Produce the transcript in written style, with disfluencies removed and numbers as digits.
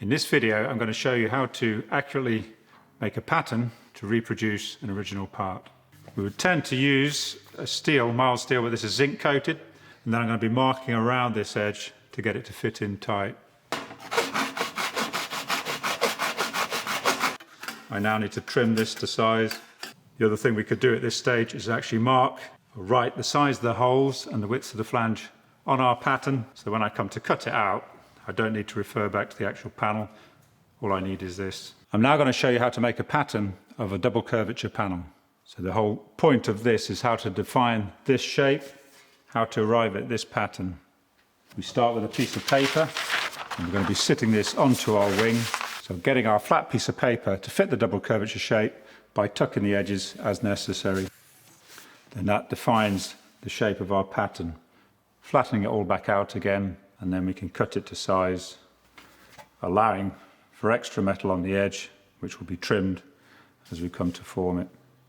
In this video, I'm going to show you how to accurately make a pattern to reproduce an original part. We would tend to use a steel, mild steel, but this is zinc coated, and then I'm going to be marking around this edge to get it to fit in tight. I now need to trim this to size. The other thing we could do at this stage is actually mark or write the size of the holes and the width of the flange on our pattern, so when I come to cut it out, I don't need to refer back to the actual panel. All I need is this. I'm now going to show you how to make a pattern of a double curvature panel. So the whole point of this is how to define this shape, how to arrive at this pattern. We start with a piece of paper, and we're going to be sitting this onto our wing. So getting our flat piece of paper to fit the double curvature shape by tucking the edges as necessary. Then that defines the shape of our pattern. Flattening it all back out again, and then we can cut it to size, allowing for extra metal on the edge, which will be trimmed as we come to form it.